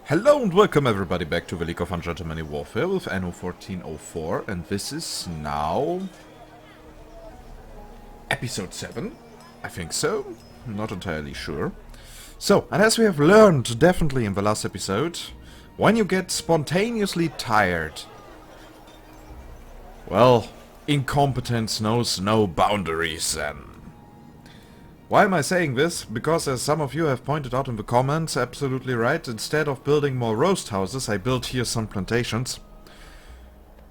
Hello and welcome everybody back to the League of Ungentlemanly Warfare with Anno 1404, and this is now episode 7, I think so, not entirely sure. So, and as we have learned definitely in the last episode, when you get spontaneously tired, well, incompetence knows no boundaries and... Why am I saying this? Because as some of you have pointed out in the comments, absolutely right, instead of building more roast houses, I built here some plantations.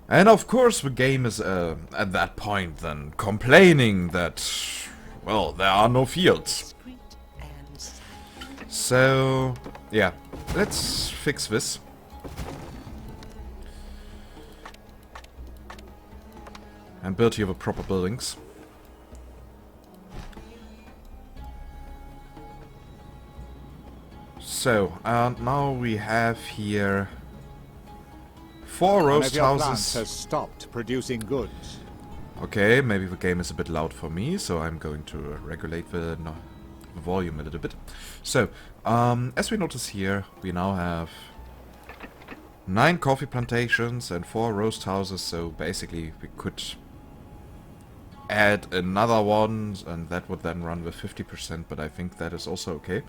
And of course the game is at that point then complaining that, well, there are no fields. So, yeah, let's fix this. And build here the proper buildings. So, and now we have here 4 roast houses. Has stopped producing goods. Okay, maybe the game is a bit loud for me, so I'm going to regulate the volume a little bit. So, as we notice here, we now have 9 coffee plantations and 4 roast houses, so basically we could add another one, and that would then run with 50%, but I think that is also okay.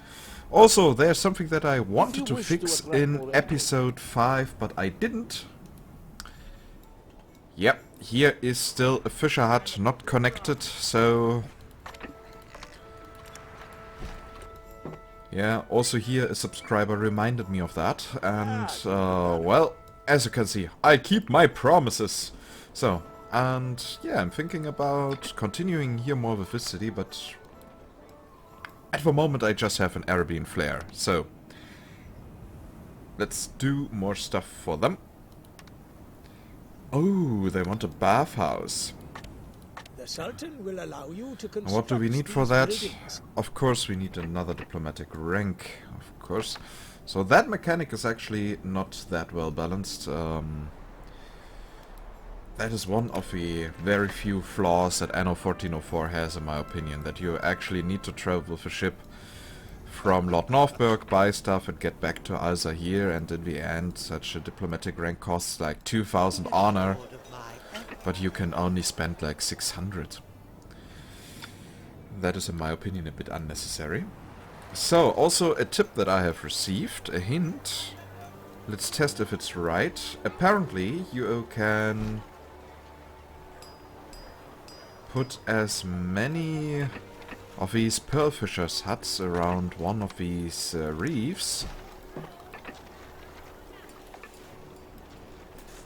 Also, there's something that I wanted to fix in episode 5, but I didn't. Yep, here is still a fisher hut not connected, so... Yeah, also here a subscriber reminded me of that, and, well, as you can see, I keep my promises. So, and yeah, I'm thinking about continuing here more with this city, but at the moment I just have an Arabian flair, so let's do more stuff for them. Oh, they want a bathhouse. The Sultan will allow you to And what do we need for that? buildings. Of course we need another diplomatic rank, of course. So that mechanic is actually not that well balanced. That is one of the very few flaws that Anno 1404 has, in my opinion, that you actually need to travel with a ship from Lord Northberg, buy stuff and get back to Al-Zahir, and in the end such a diplomatic rank costs like 2000 honor, but you can only spend like 600. That is in my opinion a bit unnecessary. So, also a tip that I have received, a hint. Let's test if it's right. Apparently you can put as many of these pearl fishers' huts around one of these reefs.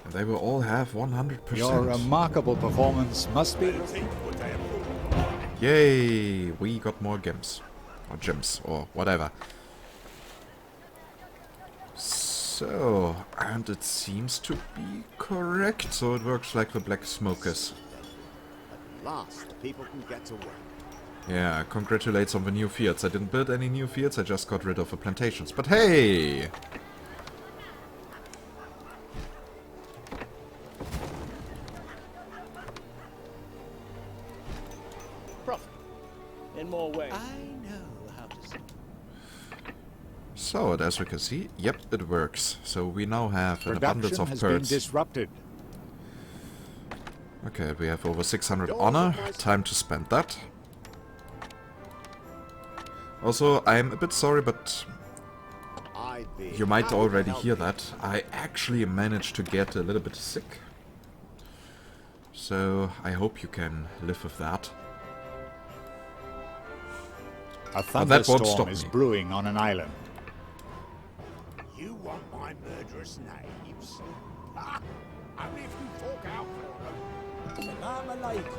And they will all have 100%. Your remarkable performance must be... Yay! We got more gems. Or gems, or whatever. So, and it seems to be correct. So it works like the black smokers. Last, the people can get to work. Yeah, congratulates on the new fields. I didn't build any new fields, I just got rid of the plantations. But hey! Profit. In more ways. I know how to say. So, as we can see, yep, it works. So we now have an abundance Production of has been pearls. disrupted. Okay, we have over 600 honor. Time to spend that. Also, I'm a bit sorry, but you might already hear that. I actually managed to get a little bit sick. So, I hope you can live with that. A But that won't thunderstorm stop is me. brewing on an island. You want my murderous names? Ha! Only if you fork out for them. Salam alaikum.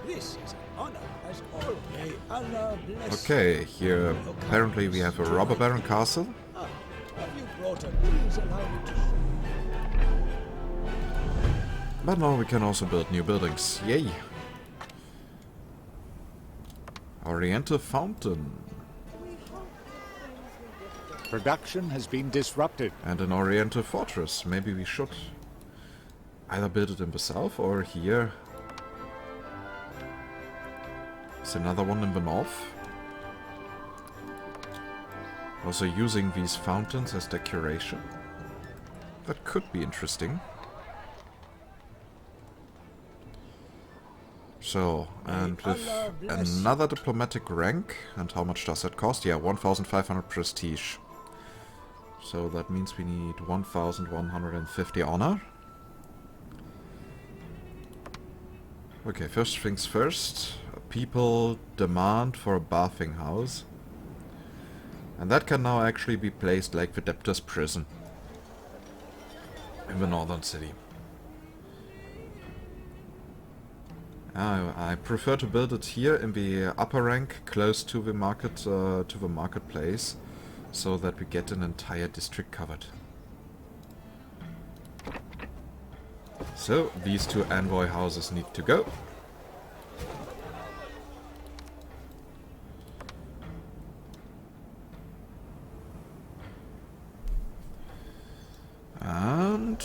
This is an honor as always. May Allah bless Okay, here apparently we have a robber baron castle. you. Ah, have you brought a please allow me to show? But now we can also build new buildings. Yay! Oriental fountain. Production has been disrupted. And an Oriental fortress. Maybe we should either build it in the south or here. There's another one in the north. Also using these fountains as decoration. That could be interesting. So, and with another diplomatic rank, and how much does that cost? Yeah, 1,500 prestige. So that means we need 1,150 honor. Okay, first things first. People demand for a bathing house. And that can now actually be placed like the debtor's prison in the northern city. I prefer to build it here in the upper rank, close to the marketplace, so that we get an entire district covered. So these two envoy houses need to go. And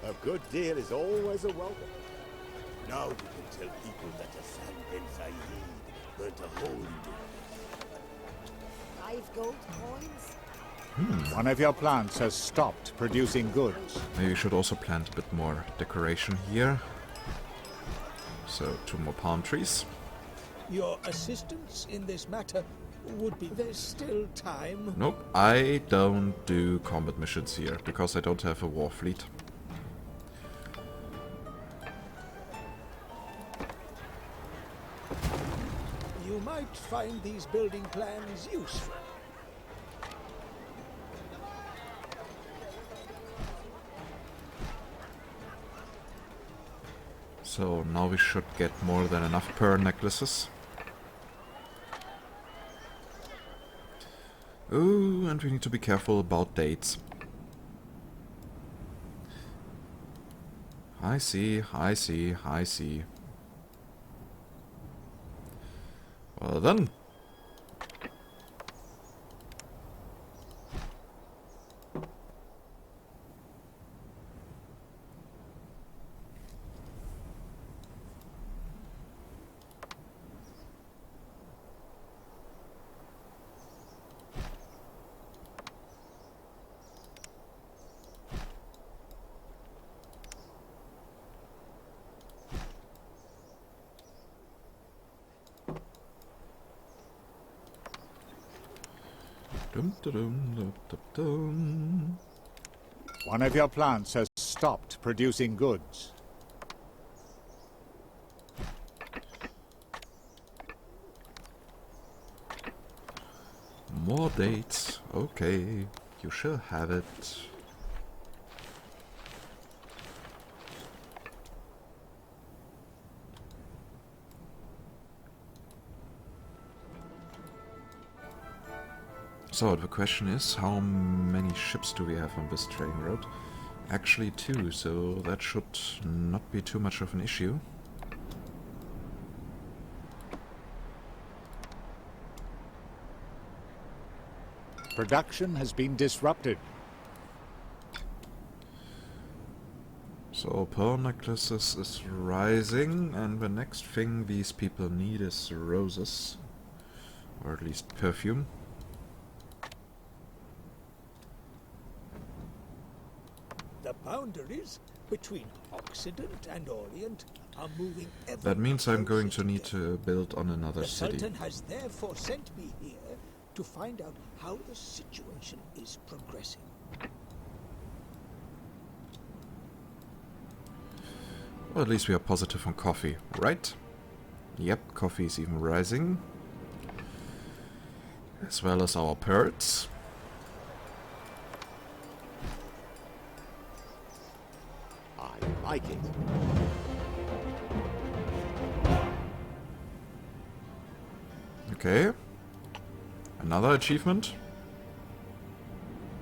A good deal is always a welcome. Now you can tell people that Hassan ben Saeed burnt a hole in you. 5 gold coins? One of your plants has stopped producing goods. maybe we should also plant a bit more decoration here. So 2 more palm trees. Your assistance in this matter would be... There's still time. Nope, I don't do combat missions here, because I don't have a war fleet. You might find these building plans useful. So now we should get more than enough pearl necklaces. Ooh, and we need to be careful about dates. I see, I see, I see. Well then. Dum, dum, dum, dum, dum. One of your plants has stopped producing goods. More dates. Okay, you shall have it. So the question is, how many ships do we have on this trading route? Actually 2, so that should not be too much of an issue. Production has been disrupted. So pearl necklaces is rising, and the next thing these people need is roses. Or at least perfume. The boundaries between Occident and Orient are moving ever That means I'm going closer to need together. to build on another The city. Sultan has therefore sent me here to find out how the situation is progressing. Well, at least we are positive on coffee, right? Yep, coffee is even rising. As well as our pearls. I like it. Okay. Another achievement.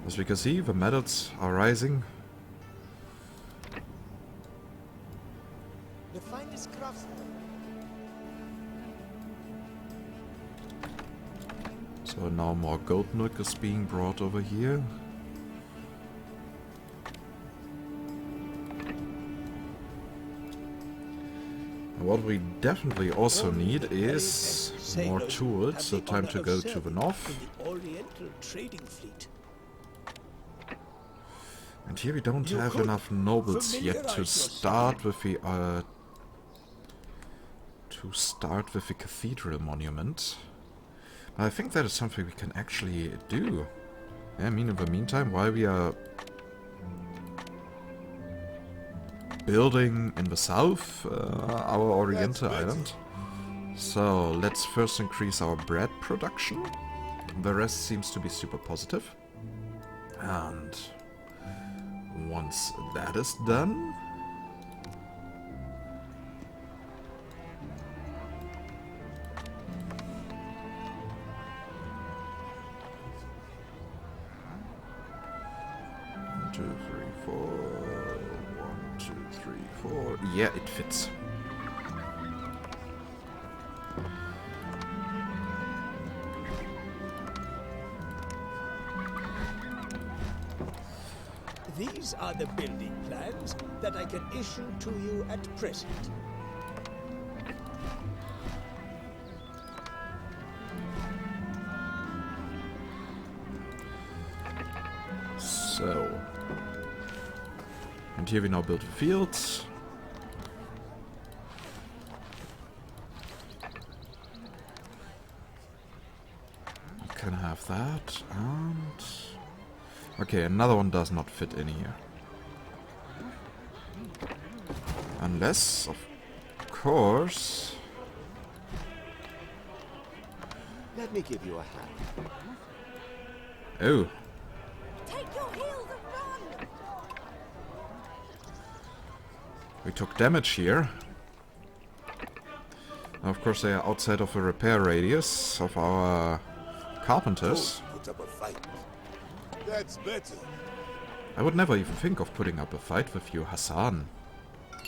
As we can see, the medals are rising. The finest craftsman. So now more goat milk is being brought over here. what we definitely also need is more tools, so time to go to the north. In the Oriental trading fleet. And here we don't You have could enough nobles yet to familiarize start with the cathedral monument. I think that is something we can actually do. I mean, in the meantime, while we are building in the south our Oriental island. So let's first increase our bread production. The rest seems to be super positive. And once that is done, yeah, it fits. These are the building plans that I can issue to you at present. So, and here we now build fields. Can have that, and okay, another one does not fit in here. Unless, of course... Let me give you a hand. Oh, Take your heels and run! we took damage here. Now, of course, they are outside of the repair radius of our carpenters. Put up a fight. That's better. I would never even think of putting up a fight with you, Hassan.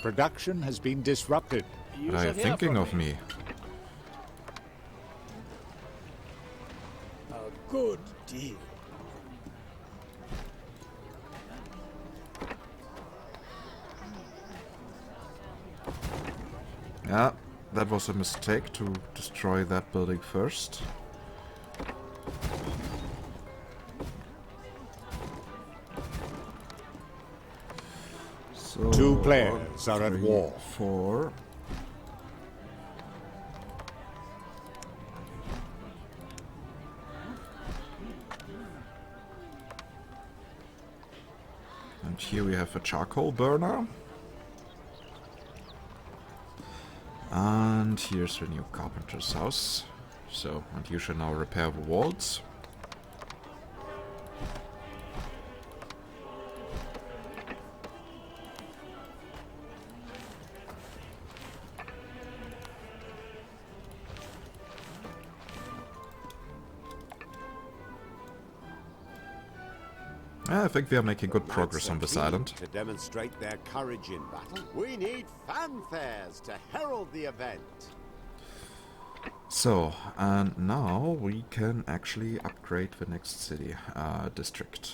Production has been disrupted. But are you thinking of me? A good deal. Yeah, that was a mistake to destroy that building first. So, Two players are at war. 4. And here we have a charcoal burner. And here's the new carpenter's house. So, and you should now repair the walls. I think we are making good progress on this island. To demonstrate their courage in battle, we need fanfares to herald the event. So, and now we can actually upgrade the next city district.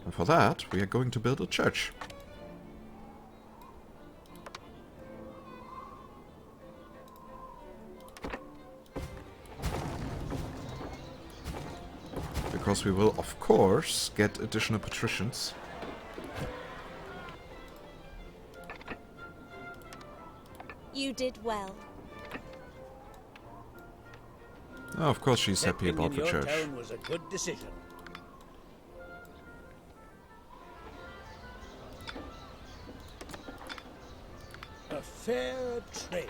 And for that, we are going to build a church. Because we will, of course, get additional patricians. You did well. Oh, of course she's happy Settling about in the your church. town was a good decision. A fair trade.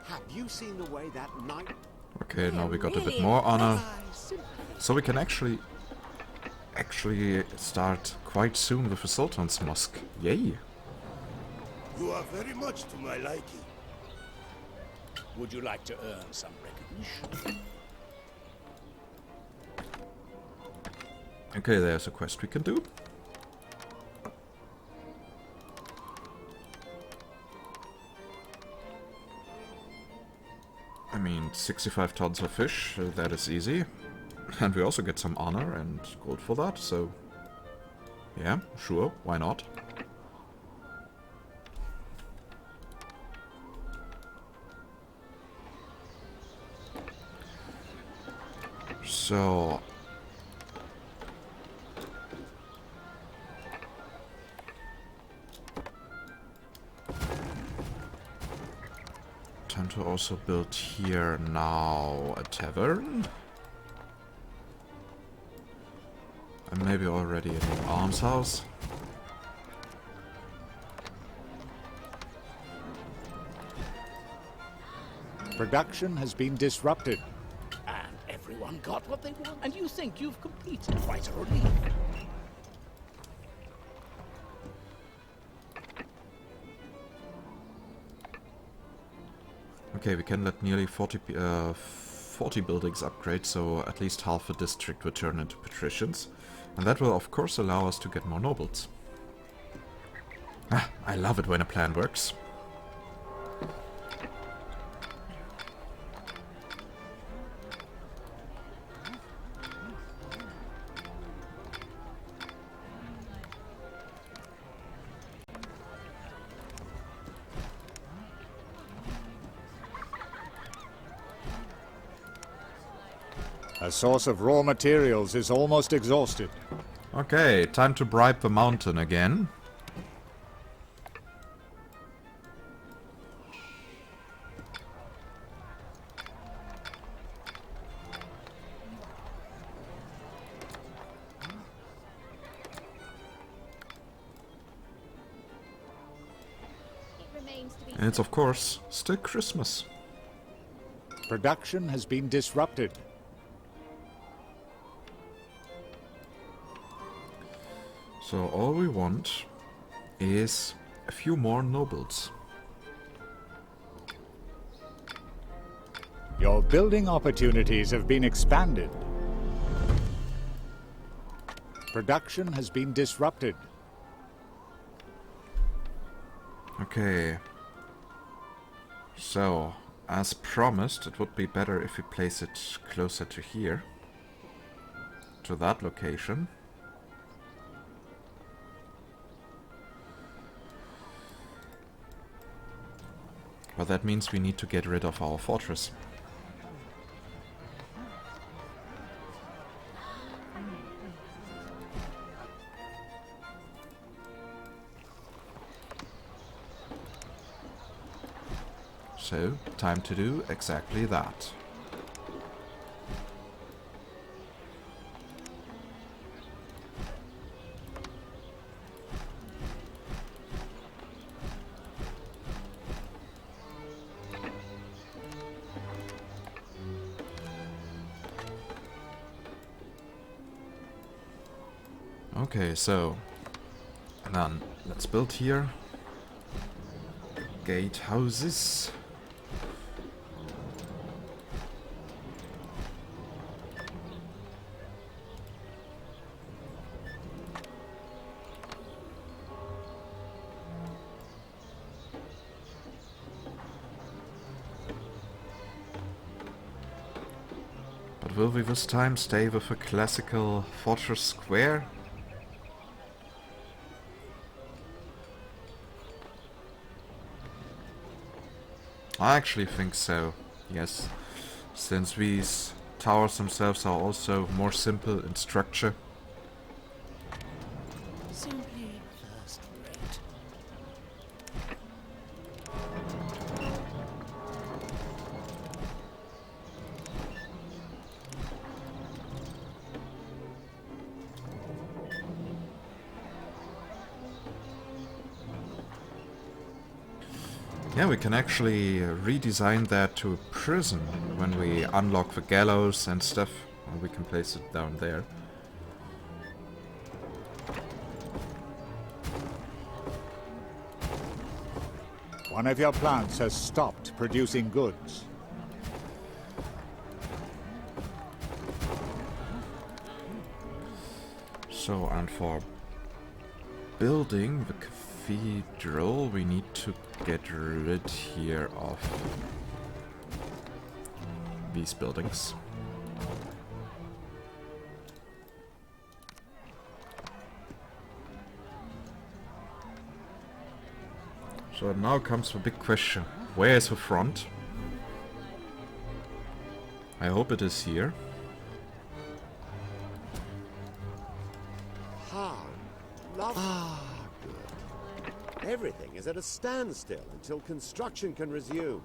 Have you seen the way that knight? Okay, now we got a bit Really more honor. impressed. So we can actually start quite soon with the Sultan's Mosque. Yay! You are very much to my liking. Would you like to earn some recognition? Okay, there's a quest we can do. I mean, 65 tons of fish, that is easy. And we also get some honor and gold for that, so... Yeah, sure, why not? So... Time to also build here now a tavern. And maybe already a new arms house. Production has been disrupted. And everyone got what they want. And you think you've completed quite a relief. Okay, we can let nearly 40 buildings upgrade, so at least half the district will turn into patricians. And that will of course allow us to get more nobles. Ah, I love it when a plan works. A source of raw materials is almost exhausted. Okay, time to bribe the mountain again. It remains to be And it's of course still Christmas. Production has been disrupted. So all we want is a few more nobles. Your building opportunities have been expanded. Production has been disrupted. Okay. So, as promised, it would be better if we place it closer to here. To that location. But that means we need to get rid of our fortress. So, time to do exactly that. Okay, so then let's build here gatehouses. But will we this time stay with a classical fortress square? I actually think so, yes, since these towers themselves are also more simple in structure. Simply first rate. Yeah, we can actually redesign that to a prison when we unlock the gallows and stuff. Or we can place it down there. One of your plants has stopped producing goods. So, and for building the cathedral, we need to get rid here of these buildings. So now comes the big question. Where is the front? I hope it is here. How lovely. Good. Everything is at a standstill until construction can resume.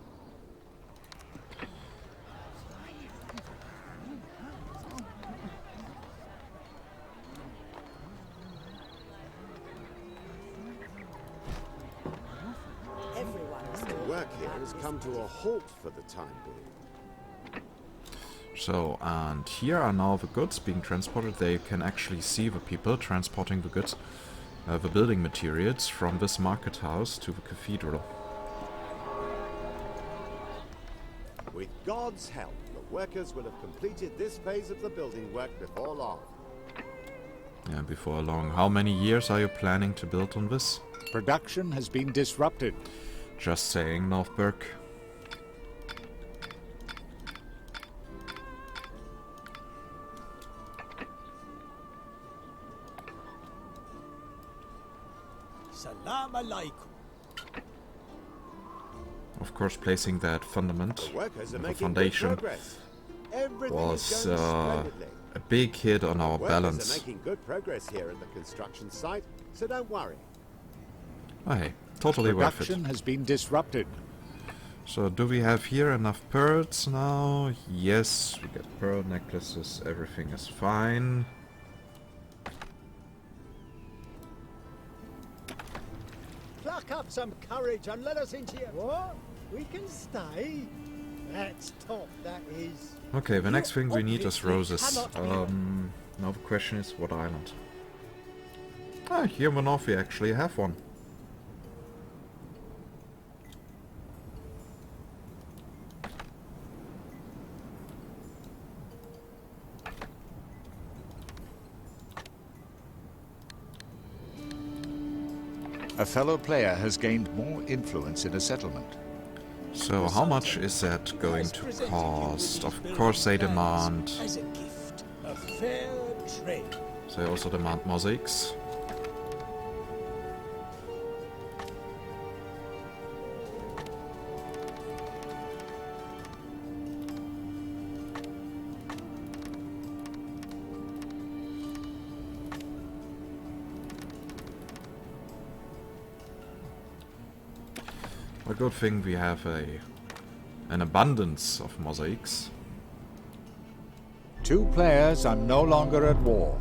Work here has come to a halt for the time being. So, and here are now the goods being transported. They can actually see the people transporting the goods, the building materials from this market house to the cathedral. With God's help, the workers will have completed this phase of the building work before long. Yeah, before long. How many years are you planning to build on this? Production has been disrupted. Just saying, Northberg. Salam alaikum. Of course, placing that fundament, The workers are the making foundation, good progress. Everything was is going splendidly. a big hit on our Workers balance. are making good progress here at the construction site, so don't worry. Oh, hey, totally worth it. Production has been disrupted. So, do we have here enough pearls now? Yes, we get pearl necklaces, everything is fine. Pluck up some courage and let us into your... What? We can stay? That's top, that is. Okay, the next thing we need is obviously roses. cannot be Now the question is, what island? Ah, here in the north we actually have one. A fellow player has gained more influence in a settlement. So how much is that going to cost? Of course they demand... As a gift, a fair trade. They also demand mosaics. A good thing we have an abundance of mosaics. 2 players are no longer at war.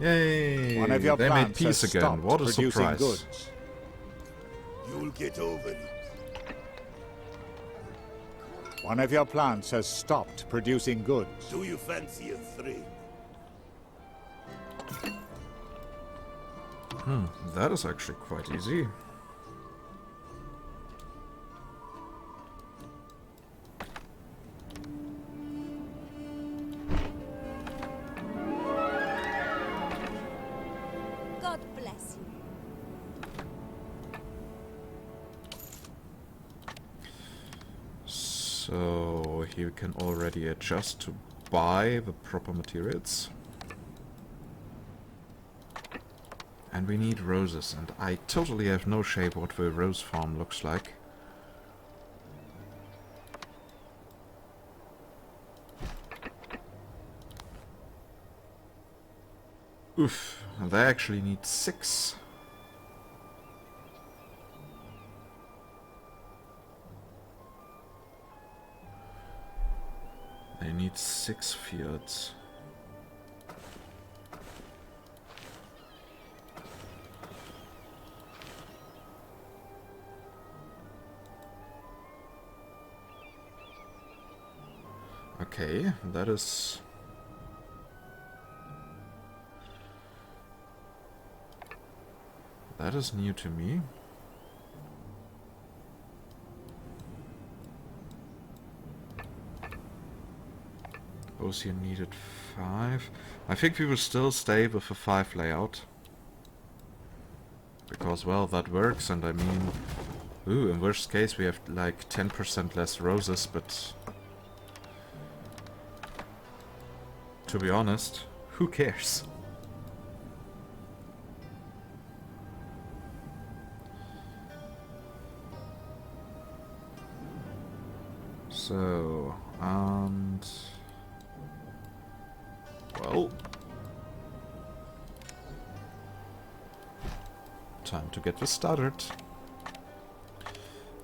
Yay! One of your They made plants peace has again. stopped What a producing surprise! goods. You'll get over it. One of your plants has stopped producing goods. Do you fancy a thrill? That is actually quite easy. God bless you. So here we can already adjust to buy the proper materials. And we need roses, and I totally have no shape what the rose farm looks like. Oof, they actually need 6. They need 6 fields. Okay, that is... That is new to me. Ocean needed 5. I think we will still stay with a 5 layout. Because, well, that works, and I mean... Ooh, in worst case we have like 10% less roses, but... To be honest, who cares? So, and... well... time to get this started.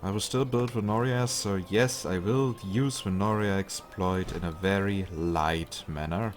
I will still build Venoria, so yes, I will use Venoria exploit in a very light manner.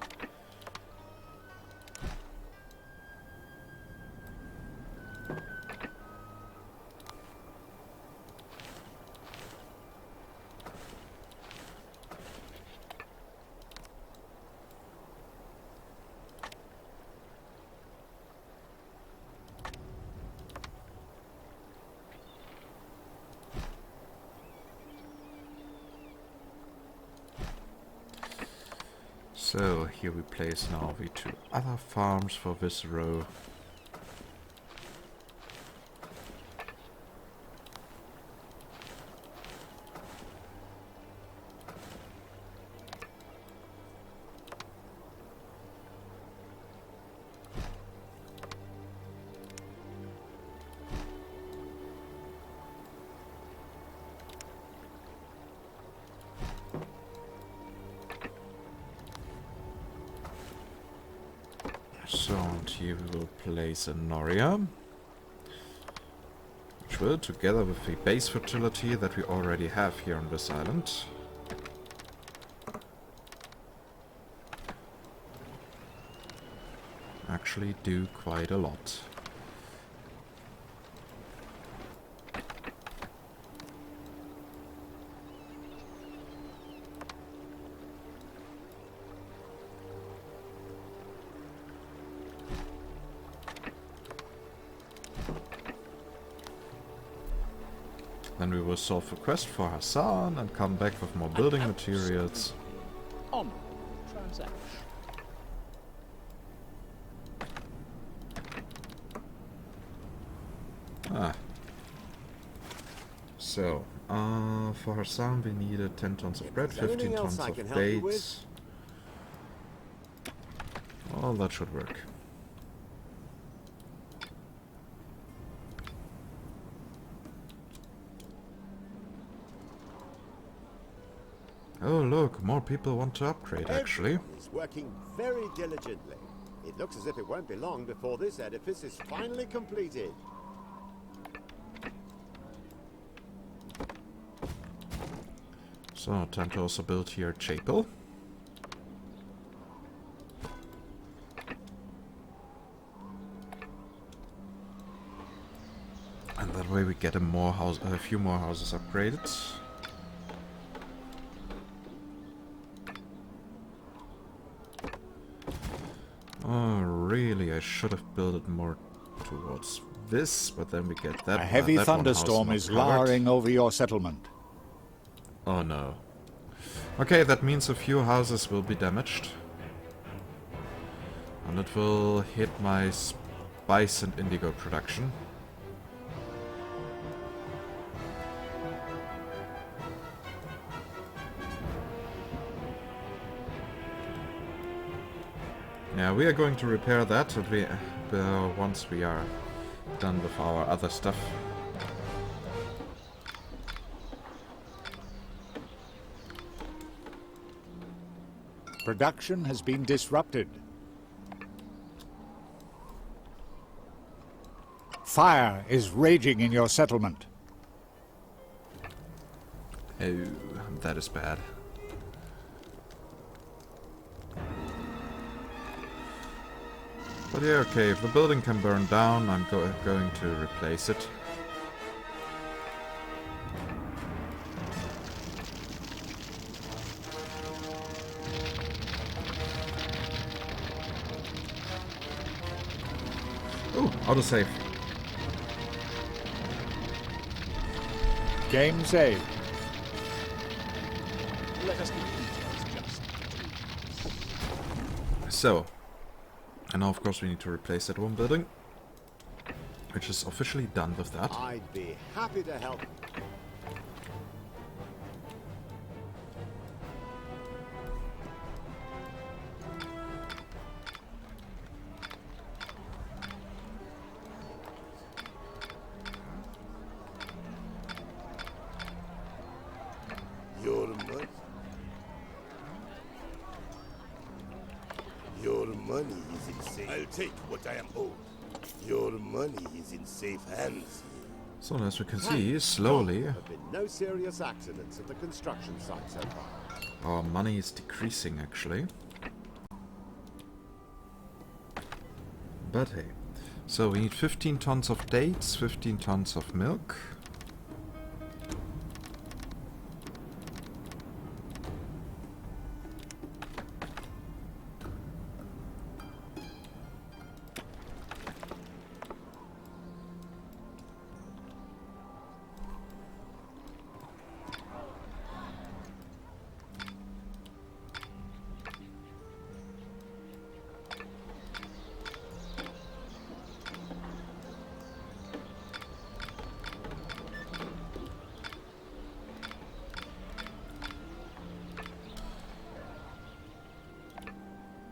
So here we place now the two other farms for this row. So, and here we will place a Noria, which will, together with the base fertility that we already have here on this island, actually do quite a lot. Then we will solve the quest for Hassan and come back with more building materials. Honorable transaction. Ah. So, for Hassan we needed 10 tons of bread, 15 tons of dates. Well, that should work. Oh look, more people want to upgrade actually. Everyone is working very diligently. It looks as if it won't be long before this edifice is finally completed. So, time to also build here a chapel. And that way we get a few more houses upgraded. Oh, really? I should have built it more towards this, but then we get that. A heavy that one house thunderstorm not is covered. lowering over your settlement. Oh no. Okay, that means a few houses will be damaged. And it will hit my spice and indigo production. Yeah, we are going to repair that once we are done with our other stuff. Production has been disrupted. Fire is raging in your settlement. Oh, that is bad. But yeah, okay, if the building can burn down, I'm going to replace it. Ooh, autosave. Game saved. Let us give details just. So, and now of course we need to replace that one building, which is officially done with that. I'd be happy to help. Your money. say I'll take what I am owed. Your money is in safe hands. So as we can see, slowly There have been no serious accidents at the construction site so far. our money is decreasing actually. But hey, so we need 15 tons of dates, 15 tons of milk.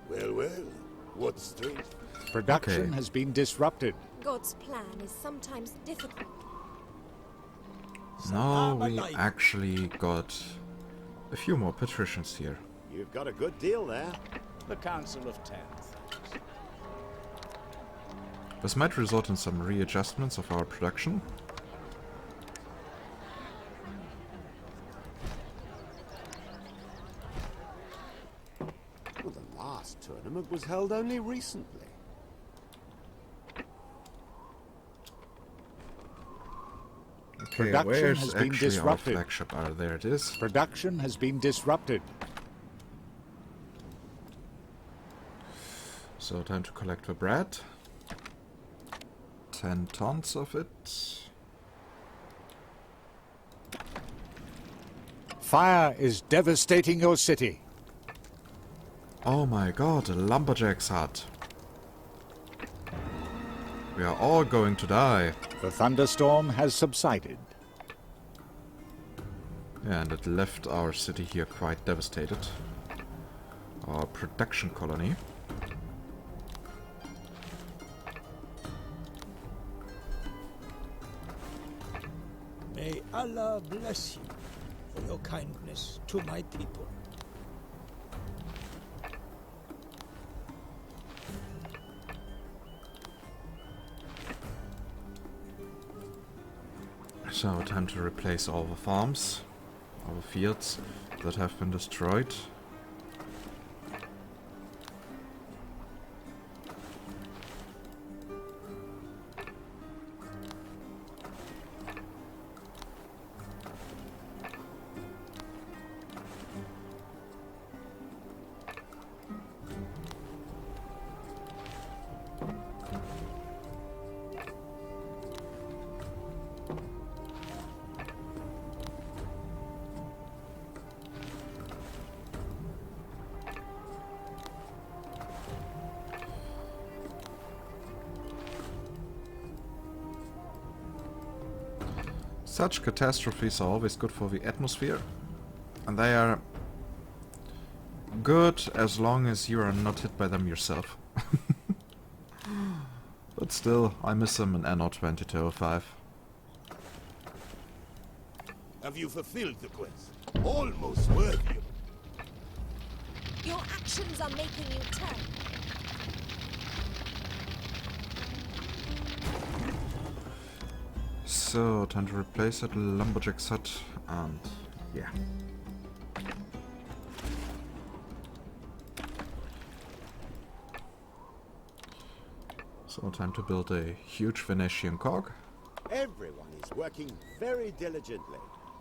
Well, what's strange? Production Okay. has been disrupted. God's plan is sometimes difficult. Now I'm we alive. actually got a few more patricians here. You've got a good deal there. The Council of Ten, thanks. This might result in some readjustments of our production. Well, the last tournament was held only recently. Okay, Production where's has been actually our disrupted. flagship? Ah, there it is. Production has been disrupted. So time to collect the bread. 10 tons of it. Fire is devastating your city. Oh my god, a lumberjack's hut. We are all going to die. The thunderstorm has subsided. Yeah, and it left our city here quite devastated. Our production colony. May Allah bless you for your kindness to my people. So, time to replace all the farms, all the fields that have been destroyed. Such catastrophes are always good for the atmosphere, and they are good as long as you are not hit by them yourself. But still, I miss them in Anno 2205. Have you fulfilled the quest? Almost worthy. Your actions are making you turn. So, time to replace that lumberjack's hut, and yeah. So, time to build a huge Venetian cog. Everyone is working very diligently.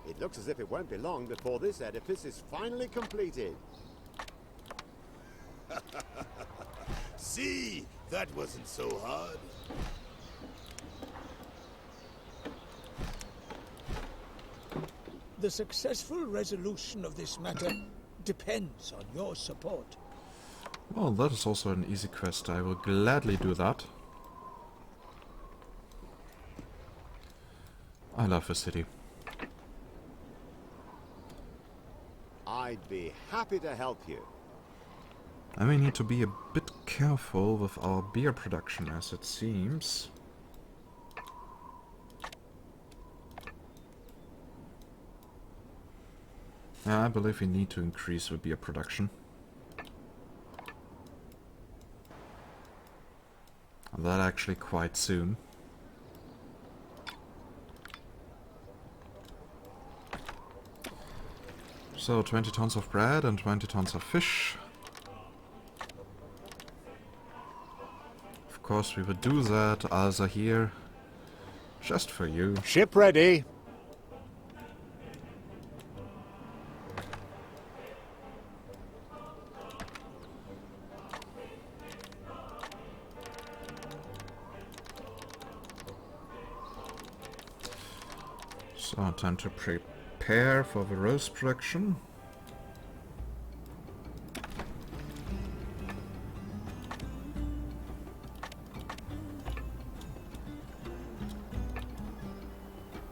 It looks as if it won't be long before this edifice is finally completed. See, that wasn't so hard. The successful resolution of this matter depends on your support. Well, that is also an easy quest. I will gladly do that. I love the city. I'd be happy to help you. And we need to be a bit careful with our beer production, as it seems. Yeah, I believe we need to increase the beer production. that actually quite soon. So 20 tons of bread and 20 tons of fish. Of course we would do that, Alza here. Just for you. Ship ready. So time to prepare for the roast production.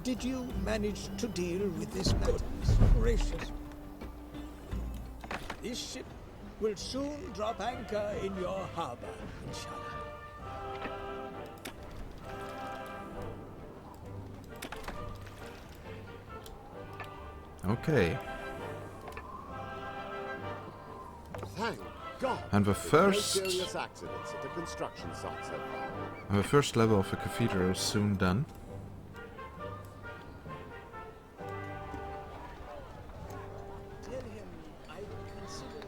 Did you manage to deal with this matter? Gracious. This ship will soon drop anchor in your harbor, inshallah. Okay. Thank God. And the There's first... no serious accidents at the construction site so far. The first level of the cathedral is soon done. Tell him I consider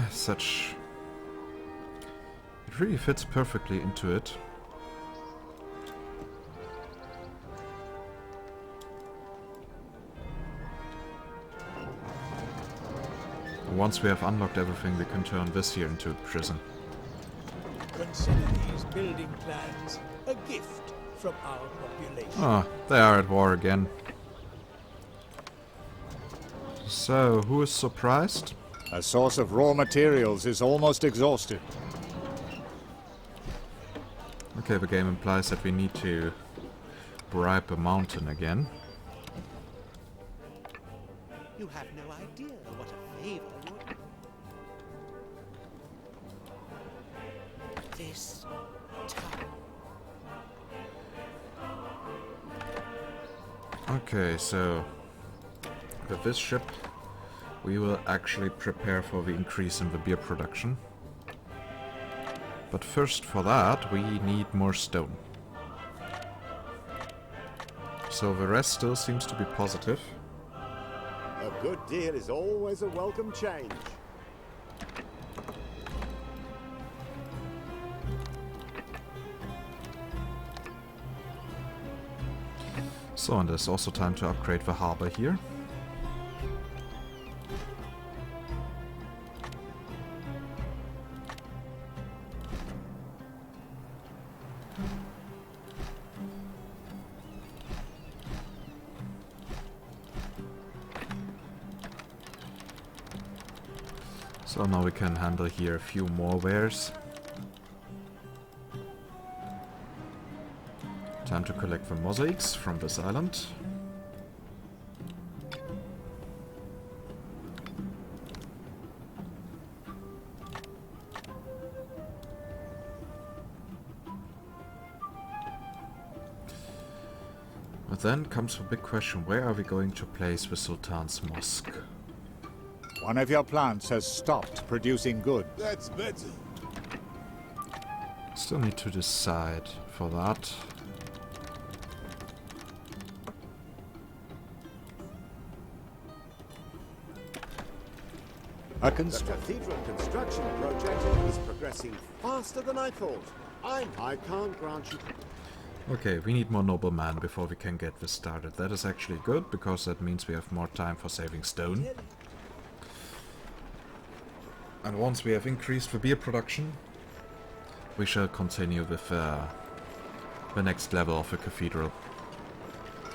his... Such... It really fits perfectly into it. Once we have unlocked everything, we can turn this here into a prison. Consider these building plans a gift from our population. Ah, they are at war again. So, who is surprised? A source of raw materials is almost exhausted. Okay, the game implies that we need to bribe a mountain again. You have no idea what a favor would. This town. Okay, so with this ship we will actually prepare for the increase in the beer production. But first for that we need more stone. So the rest still seems to be positive. A good deal is always a welcome change. So, and there's also time to upgrade the harbor here. So now we can handle here a few more wares. Time to collect the mosaics from this island. But then comes the big question, where are we going to place the Sultan's mosque? One of your plants has stopped producing goods. That's better. Still need to decide for that. A The cathedral construction project is progressing faster than I thought. I can't grant you... Okay, we need more noblemen before we can get this started. That is actually good, because that means we have more time for saving stone. And once we have increased the beer production, we shall continue with the next level of the cathedral.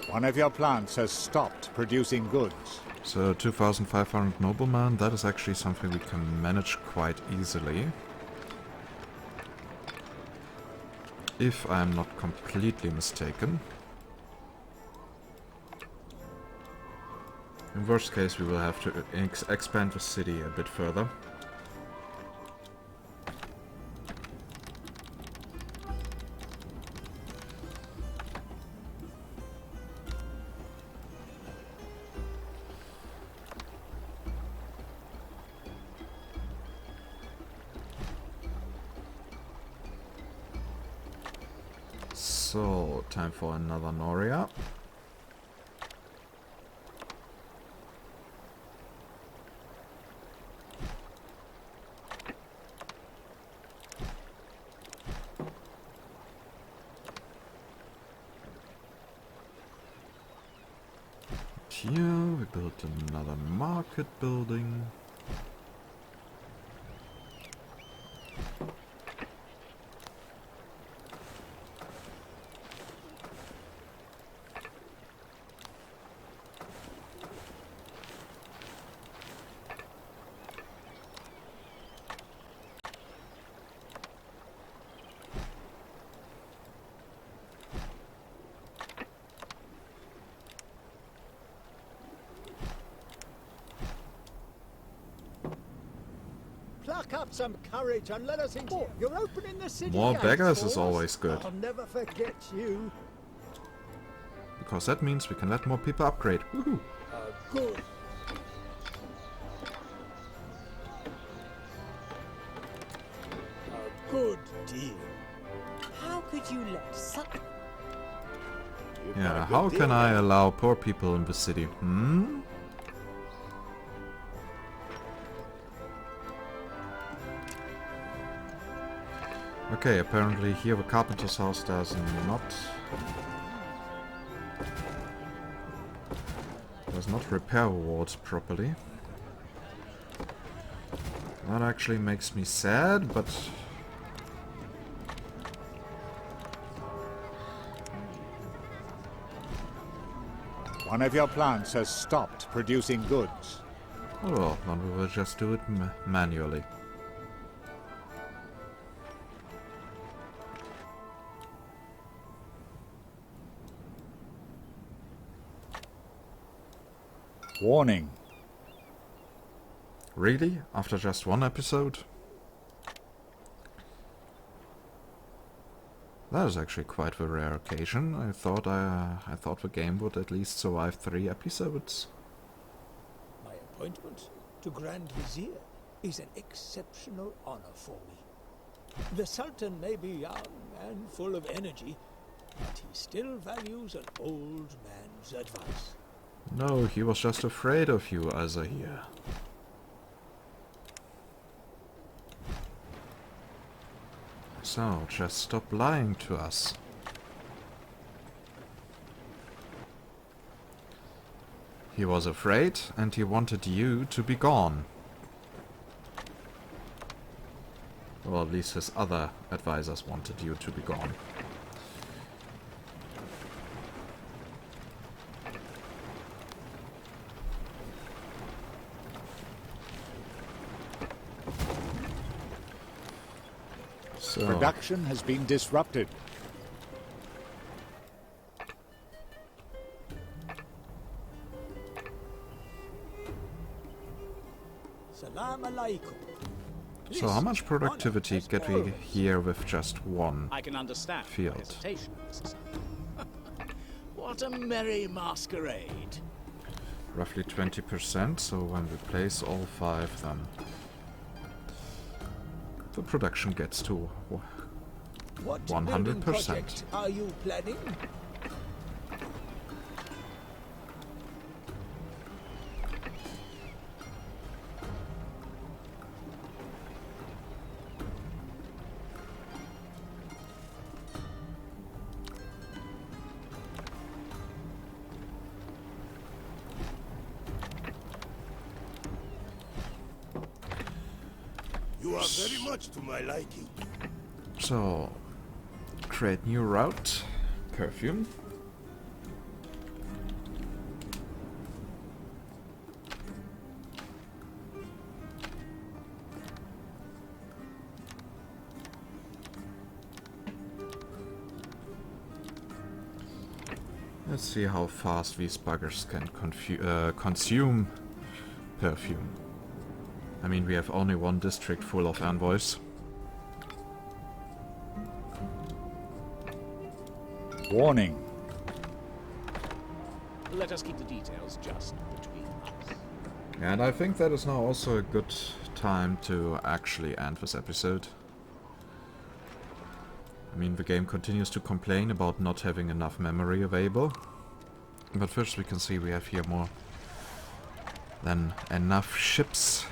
One of your plants has stopped producing goods. So 2,500 noblemen, that is actually something we can manage quite easily. If I am not completely mistaken. In worst case we will have to expand the city a bit further. So, time for another Noria. Here we built another market building. Pluck up some courage and let us into. You're opening the city. More gates beggars for is us. always good. I'll never forget you. Because that means we can let more people upgrade. Woohoo! Good. A good deal. How could you let such... You've got a Yeah, good how deal can I there. allow poor people in the city? Hmm? Okay, apparently here the carpenter's house does not repair wards properly. That actually makes me sad, but One of your plants has stopped producing goods. oh well, then we will just do it manually. Warning. Really? After just one episode? That is actually quite a rare occasion. I thought the game would at least survive 3 episodes. My appointment to Grand Vizier is an exceptional honor for me. The Sultan may be young and full of energy, but he still values an old man's advice. No, he was just afraid of you, Azahir. So, just stop lying to us. He was afraid, and he wanted you to be gone. Or at least his other advisors wanted you to be gone. So, Production has been disrupted. Salam alaikum. so how much productivity get we here with just one? I can understand your Field. hesitation, Mrs. What a merry masquerade. Roughly 20%, so when we place all 5, then the production gets to What 100%. building project are you planning? You are very much to my liking. So, create new route, perfume. Let's see how fast these buggers can consume perfume. I mean, we have only one district full of envoys. Warning. Let us keep the details just between us. And I think that is now also a good time to actually end this episode. I mean, the game continues to complain about not having enough memory available. But first we can see we have here more than enough ships.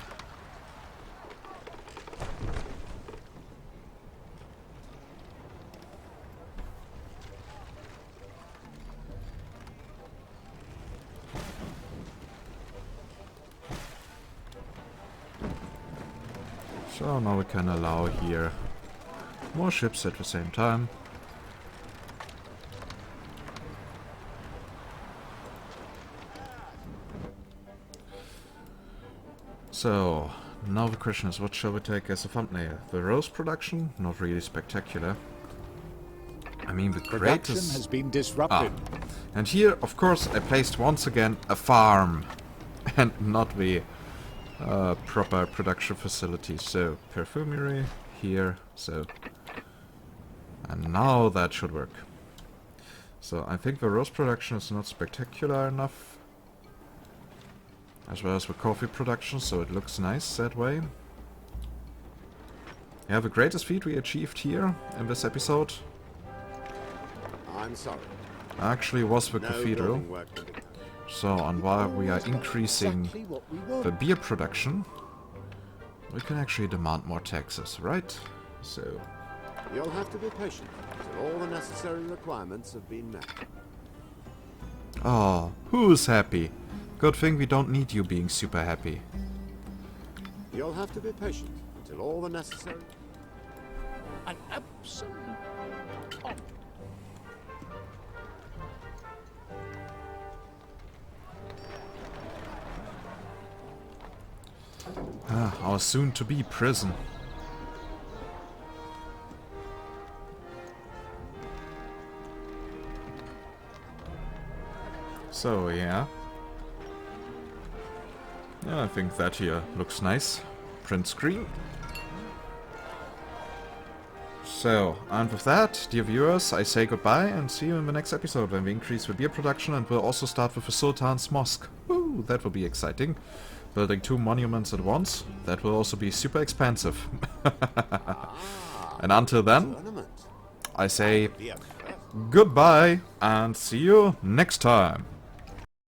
So now we can allow here more ships at the same time. So, now the question is, what shall we take as a thumbnail? The rose production? Not really spectacular. I mean, the Production greatest... has been disrupted. And here, of course, I placed once again a farm. And not the proper production facility. So, perfumery here, so... And now that should work. So, I think the rose production is not spectacular enough. As well as the coffee production, so it looks nice that way. Yeah, the greatest feat we achieved here in this episode I'm sorry. actually was the No cathedral. building work can be done. So, and while we are increasing Exactly what we want. the beer production, we can actually demand more taxes, right? So, You'll have to be patient until all the necessary requirements have been met. oh, who's happy? Good thing we don't need you being super happy. You'll have to be patient until all the necessary... An absolute honor. Our soon-to-be prison. So, yeah. Yeah, I think that here looks nice. Print screen. So, and with that, dear viewers, I say goodbye and see you in the next episode when we increase the beer production and we'll also start with the Sultan's Mosque. Woo, that will be exciting. Building 2 monuments at once, that will also be super expensive. And until then, Tournament. I say Be a goodbye and see you next time.